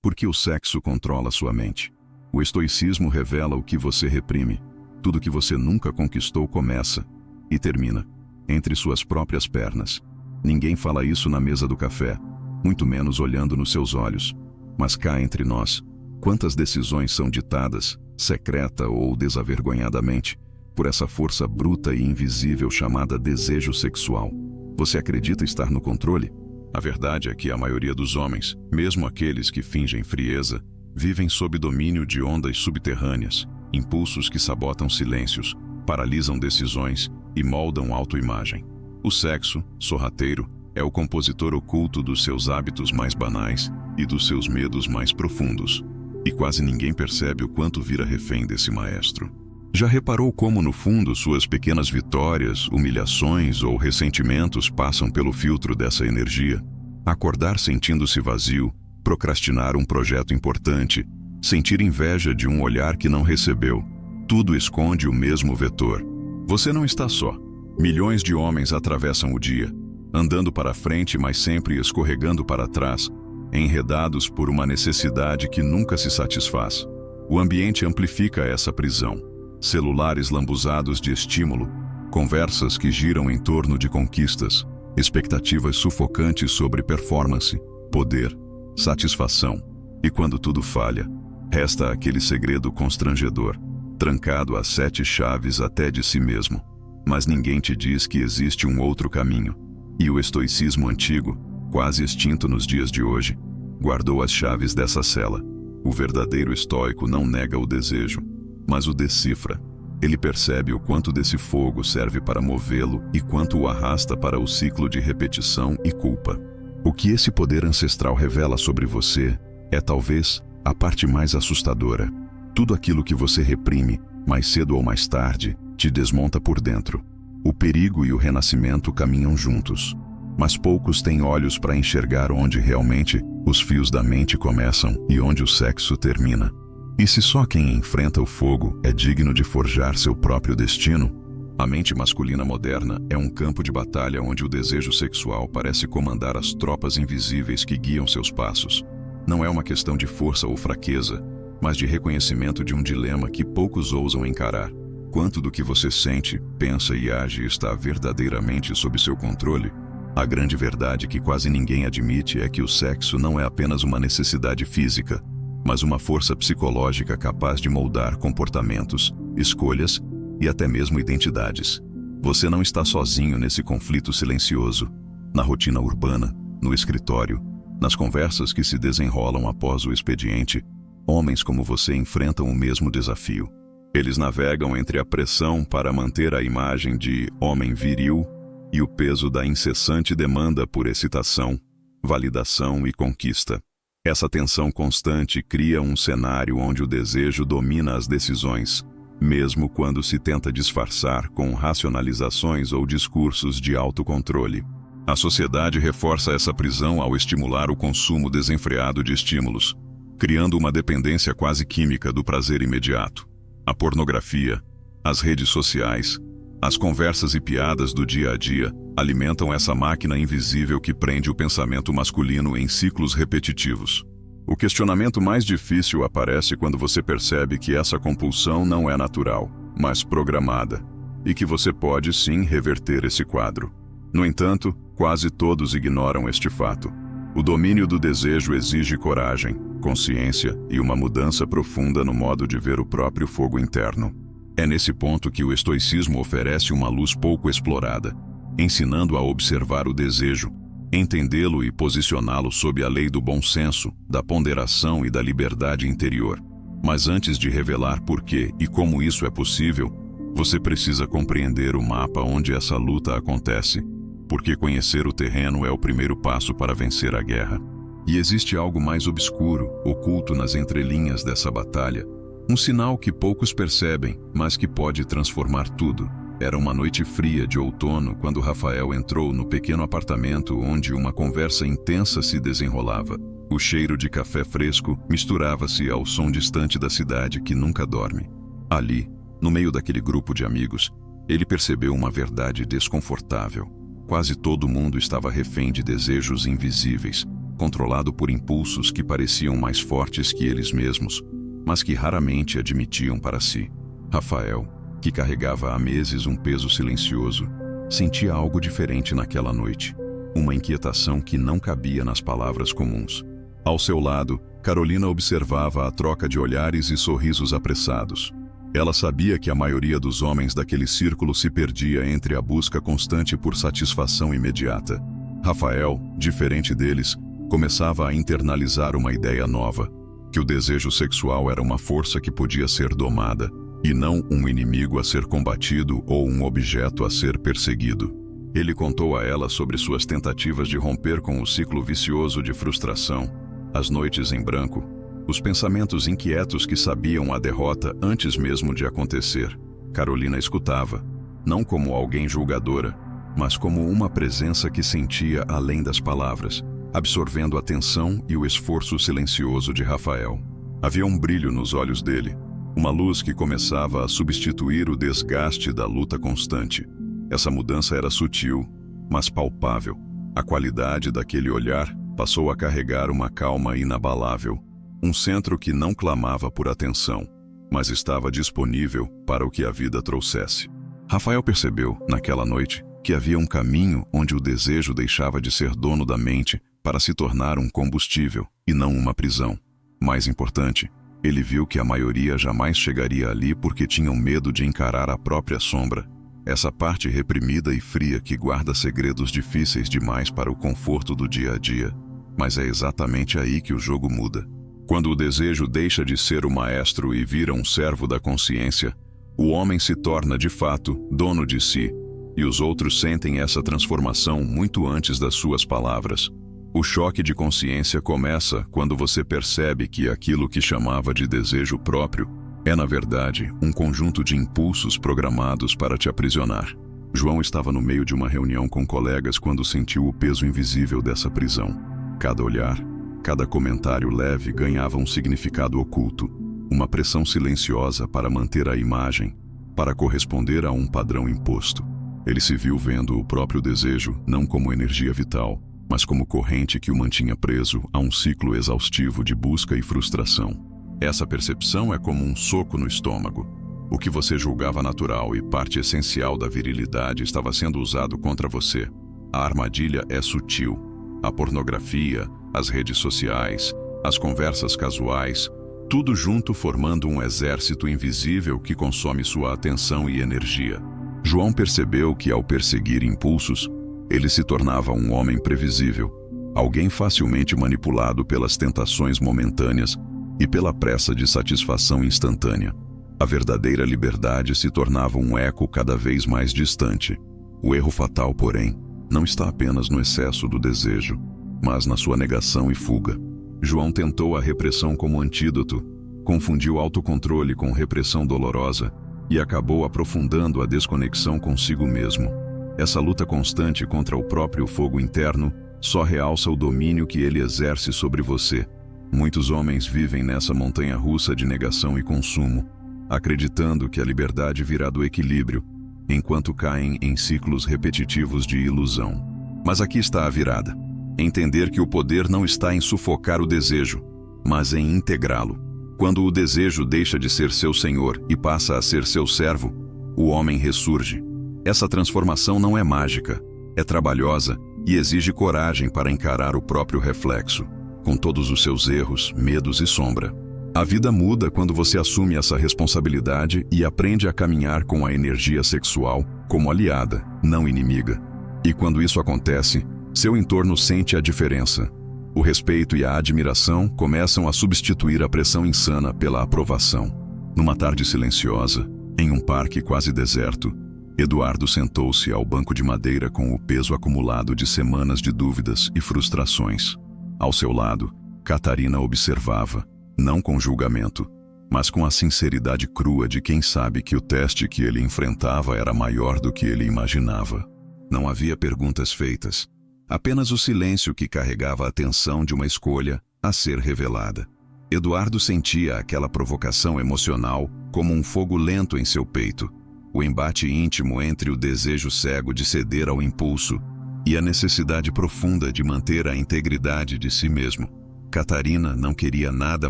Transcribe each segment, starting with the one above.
Porque o sexo controla sua mente. O estoicismo revela o que você reprime. Tudo que você nunca conquistou começa e termina entre suas próprias pernas. Ninguém fala isso na mesa do café, muito menos olhando nos seus olhos. Mas cá entre nós, quantas decisões são ditadas, secreta ou desavergonhadamente, por essa força bruta e invisível chamada desejo sexual? Você acredita estar no controle? A verdade é que a maioria dos homens, mesmo aqueles que fingem frieza, vivem sob domínio de ondas subterrâneas, impulsos que sabotam silêncios, paralisam decisões e moldam autoimagem. O sexo, sorrateiro, é o compositor oculto dos seus hábitos mais banais e dos seus medos mais profundos. E quase ninguém percebe o quanto vira refém desse maestro. Já reparou como, no fundo, suas pequenas vitórias, humilhações ou ressentimentos passam pelo filtro dessa energia? Acordar sentindo-se vazio, procrastinar um projeto importante, sentir inveja de um olhar que não recebeu, tudo esconde o mesmo vetor. Você não está só. Milhões de homens atravessam o dia, andando para frente, mas sempre escorregando para trás, enredados por uma necessidade que nunca se satisfaz. O ambiente amplifica essa prisão. Celulares lambuzados de estímulo, conversas que giram em torno de conquistas, expectativas sufocantes sobre performance, poder, satisfação. E quando tudo falha, resta aquele segredo constrangedor, trancado a 7 chaves até de si mesmo. Mas ninguém te diz que existe um outro caminho. E o estoicismo antigo, quase extinto nos dias de hoje, guardou as chaves dessa cela. O verdadeiro estoico não nega o desejo, mas o decifra. Ele percebe o quanto desse fogo serve para movê-lo e quanto o arrasta para o ciclo de repetição e culpa. O que esse poder ancestral revela sobre você é talvez a parte mais assustadora. Tudo aquilo que você reprime, mais cedo ou mais tarde, te desmonta por dentro. O perigo e o renascimento caminham juntos. Mas poucos têm olhos para enxergar onde realmente os fios da mente começam e onde o sexo termina. E se só quem enfrenta o fogo é digno de forjar seu próprio destino? A mente masculina moderna é um campo de batalha onde o desejo sexual parece comandar as tropas invisíveis que guiam seus passos. Não é uma questão de força ou fraqueza, mas de reconhecimento de um dilema que poucos ousam encarar. Quanto do que você sente, pensa e age está verdadeiramente sob seu controle? A grande verdade que quase ninguém admite é que o sexo não é apenas uma necessidade física, mas uma força psicológica capaz de moldar comportamentos, escolhas e até mesmo identidades. Você não está sozinho nesse conflito silencioso. Na rotina urbana, no escritório, nas conversas que se desenrolam após o expediente, homens como você enfrentam o mesmo desafio. Eles navegam entre a pressão para manter a imagem de homem viril e o peso da incessante demanda por excitação, validação e conquista. Essa tensão constante cria um cenário onde o desejo domina as decisões, mesmo quando se tenta disfarçar com racionalizações ou discursos de autocontrole. A sociedade reforça essa prisão ao estimular o consumo desenfreado de estímulos, criando uma dependência quase química do prazer imediato. A pornografia, as redes sociais, as conversas e piadas do dia a dia alimentam essa máquina invisível que prende o pensamento masculino em ciclos repetitivos. O questionamento mais difícil aparece quando você percebe que essa compulsão não é natural, mas programada, e que você pode sim reverter esse quadro. No entanto, quase todos ignoram este fato. O domínio do desejo exige coragem, consciência e uma mudança profunda no modo de ver o próprio fogo interno. É nesse ponto que o estoicismo oferece uma luz pouco explorada, ensinando a observar o desejo, entendê-lo e posicioná-lo sob a lei do bom senso, da ponderação e da liberdade interior. Mas antes de revelar por que e como isso é possível, você precisa compreender o mapa onde essa luta acontece, porque conhecer o terreno é o primeiro passo para vencer a guerra. E existe algo mais obscuro, oculto nas entrelinhas dessa batalha, um sinal que poucos percebem, mas que pode transformar tudo. Era uma noite fria de outono quando Rafael entrou no pequeno apartamento onde uma conversa intensa se desenrolava. O cheiro de café fresco misturava-se ao som distante da cidade que nunca dorme. Ali, no meio daquele grupo de amigos, ele percebeu uma verdade desconfortável. Quase todo mundo estava refém de desejos invisíveis, controlado por impulsos que pareciam mais fortes que eles mesmos, mas que raramente admitiam para si. Rafael, que carregava há meses um peso silencioso, sentia algo diferente naquela noite, uma inquietação que não cabia nas palavras comuns. Ao seu lado, Carolina observava a troca de olhares e sorrisos apressados. Ela sabia que a maioria dos homens daquele círculo se perdia entre a busca constante por satisfação imediata. Rafael, diferente deles, começava a internalizar uma ideia nova, que o desejo sexual era uma força que podia ser domada, e não um inimigo a ser combatido ou um objeto a ser perseguido. Ele contou a ela sobre suas tentativas de romper com o ciclo vicioso de frustração, as noites em branco, os pensamentos inquietos que sabiam a derrota antes mesmo de acontecer. Carolina escutava, não como alguém julgadora, mas como uma presença que sentia além das palavras, absorvendo a atenção e o esforço silencioso de Rafael. Havia um brilho nos olhos dele, uma luz que começava a substituir o desgaste da luta constante. Essa mudança era sutil, mas palpável. A qualidade daquele olhar passou a carregar uma calma inabalável, um centro que não clamava por atenção, mas estava disponível para o que a vida trouxesse. Rafael percebeu, naquela noite, que havia um caminho onde o desejo deixava de ser dono da mente para se tornar um combustível e não uma prisão. Mais importante, ele viu que a maioria jamais chegaria ali porque tinham medo de encarar a própria sombra, essa parte reprimida e fria que guarda segredos difíceis demais para o conforto do dia a dia. Mas é exatamente aí que o jogo muda. Quando o desejo deixa de ser o maestro e vira um servo da consciência, o homem se torna de fato dono de si, e os outros sentem essa transformação muito antes das suas palavras. O choque de consciência começa quando você percebe que aquilo que chamava de desejo próprio é, na verdade, um conjunto de impulsos programados para te aprisionar. João estava no meio de uma reunião com colegas quando sentiu o peso invisível dessa prisão. Cada olhar, cada comentário leve ganhava um significado oculto, uma pressão silenciosa para manter a imagem, para corresponder a um padrão imposto. Ele se viu vendo o próprio desejo não como energia vital, mas como corrente que o mantinha preso a um ciclo exaustivo de busca e frustração. Essa percepção é como um soco no estômago. O que você julgava natural e parte essencial da virilidade estava sendo usado contra você. A armadilha é sutil. A pornografia, as redes sociais, as conversas casuais, tudo junto formando um exército invisível que consome sua atenção e energia. João percebeu que, ao perseguir impulsos, ele se tornava um homem previsível, alguém facilmente manipulado pelas tentações momentâneas e pela pressa de satisfação instantânea. A verdadeira liberdade se tornava um eco cada vez mais distante. O erro fatal, porém, não está apenas no excesso do desejo, mas na sua negação e fuga. João tentou a repressão como antídoto, confundiu autocontrole com repressão dolorosa e acabou aprofundando a desconexão consigo mesmo. Essa luta constante contra o próprio fogo interno só realça o domínio que ele exerce sobre você. Muitos homens vivem nessa montanha-russa de negação e consumo, acreditando que a liberdade virá do equilíbrio, enquanto caem em ciclos repetitivos de ilusão. Mas aqui está a virada. Entender que o poder não está em sufocar o desejo, mas em integrá-lo. Quando o desejo deixa de ser seu senhor e passa a ser seu servo, o homem ressurge. Essa transformação não é mágica, é trabalhosa e exige coragem para encarar o próprio reflexo, com todos os seus erros, medos e sombra. A vida muda quando você assume essa responsabilidade e aprende a caminhar com a energia sexual como aliada, não inimiga. E quando isso acontece, seu entorno sente a diferença. O respeito e a admiração começam a substituir a pressão insana pela aprovação. Numa tarde silenciosa, em um parque quase deserto, Eduardo sentou-se ao banco de madeira com o peso acumulado de semanas de dúvidas e frustrações. Ao seu lado, Catarina observava, não com julgamento, mas com a sinceridade crua de quem sabe que o teste que ele enfrentava era maior do que ele imaginava. Não havia perguntas feitas, apenas o silêncio que carregava a tensão de uma escolha a ser revelada. Eduardo sentia aquela provocação emocional como um fogo lento em seu peito, o embate íntimo entre o desejo cego de ceder ao impulso e a necessidade profunda de manter a integridade de si mesmo. Catarina não queria nada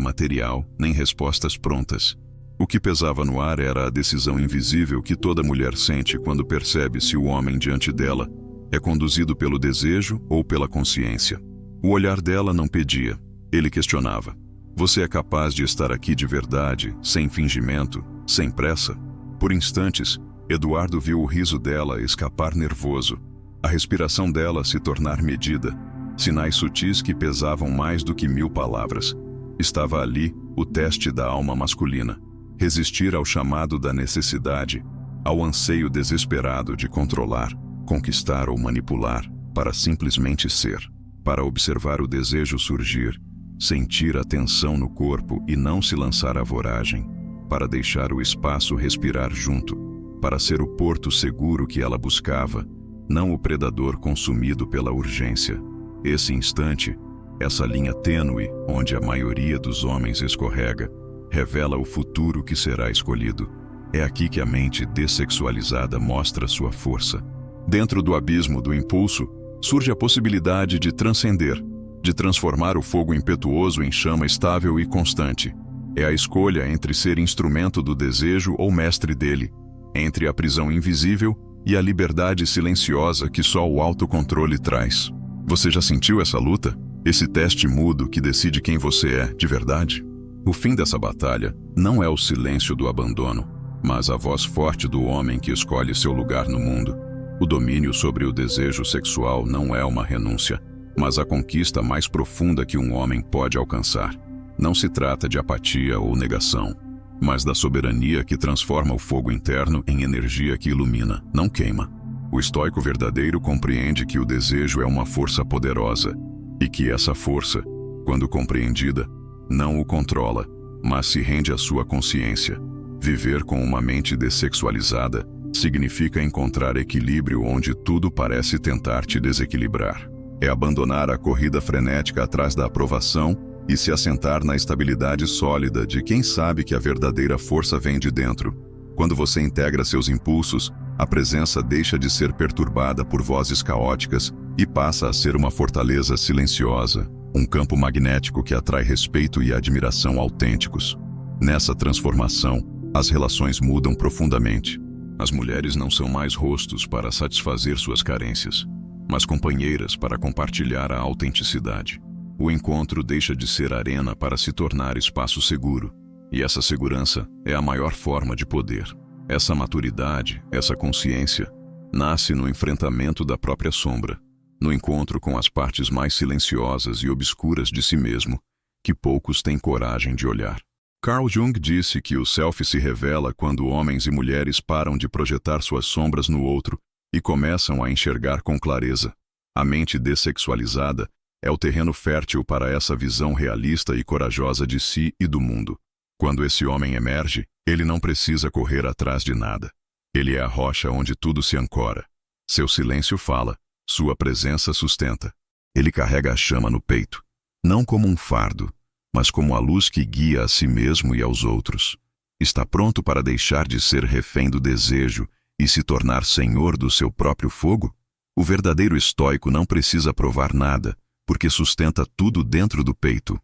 material, nem respostas prontas. O que pesava no ar era a decisão invisível que toda mulher sente quando percebe se o homem diante dela é conduzido pelo desejo ou pela consciência. O olhar dela não pedia, ele questionava. Você é capaz de estar aqui de verdade, sem fingimento, sem pressa? Por instantes, Eduardo viu o riso dela escapar nervoso, a respiração dela se tornar medida, sinais sutis que pesavam mais do que 1000 palavras. Estava ali o teste da alma masculina. Resistir ao chamado da necessidade, ao anseio desesperado de controlar, conquistar ou manipular, para simplesmente ser, para observar o desejo surgir, sentir a tensão no corpo e não se lançar à voragem, para deixar o espaço respirar junto, para ser o porto seguro que ela buscava, não o predador consumido pela urgência. Esse instante, essa linha tênue onde a maioria dos homens escorrega, revela o futuro que será escolhido. É aqui que a mente dessexualizada mostra sua força. Dentro do abismo do impulso, surge a possibilidade de transcender, de transformar o fogo impetuoso em chama estável e constante. É a escolha entre ser instrumento do desejo ou mestre dele, entre a prisão invisível e a liberdade silenciosa que só o autocontrole traz. Você já sentiu essa luta? Esse teste mudo que decide quem você é de verdade? O fim dessa batalha não é o silêncio do abandono, mas a voz forte do homem que escolhe seu lugar no mundo. O domínio sobre o desejo sexual não é uma renúncia, mas a conquista mais profunda que um homem pode alcançar. Não se trata de apatia ou negação, mas da soberania que transforma o fogo interno em energia que ilumina, não queima. O estoico verdadeiro compreende que o desejo é uma força poderosa e que essa força, quando compreendida, não o controla, mas se rende à sua consciência. Viver com uma mente dessexualizada significa encontrar equilíbrio onde tudo parece tentar te desequilibrar. É abandonar a corrida frenética atrás da aprovação e se assentar na estabilidade sólida de quem sabe que a verdadeira força vem de dentro. Quando você integra seus impulsos, a presença deixa de ser perturbada por vozes caóticas e passa a ser uma fortaleza silenciosa, um campo magnético que atrai respeito e admiração autênticos. Nessa transformação, as relações mudam profundamente. As mulheres não são mais rostos para satisfazer suas carências, mas companheiras para compartilhar a autenticidade. O encontro deixa de ser arena para se tornar espaço seguro, e essa segurança é a maior forma de poder. Essa maturidade, essa consciência, nasce no enfrentamento da própria sombra, no encontro com as partes mais silenciosas e obscuras de si mesmo, que poucos têm coragem de olhar. Carl Jung disse que o self se revela quando homens e mulheres param de projetar suas sombras no outro e começam a enxergar com clareza. A mente dessexualizada é o terreno fértil para essa visão realista e corajosa de si e do mundo. Quando esse homem emerge, ele não precisa correr atrás de nada. Ele é a rocha onde tudo se ancora. Seu silêncio fala, sua presença sustenta. Ele carrega a chama no peito, não como um fardo, mas como a luz que guia a si mesmo e aos outros. Está pronto para deixar de ser refém do desejo e se tornar senhor do seu próprio fogo? O verdadeiro estoico não precisa provar nada, porque sustenta tudo dentro do peito.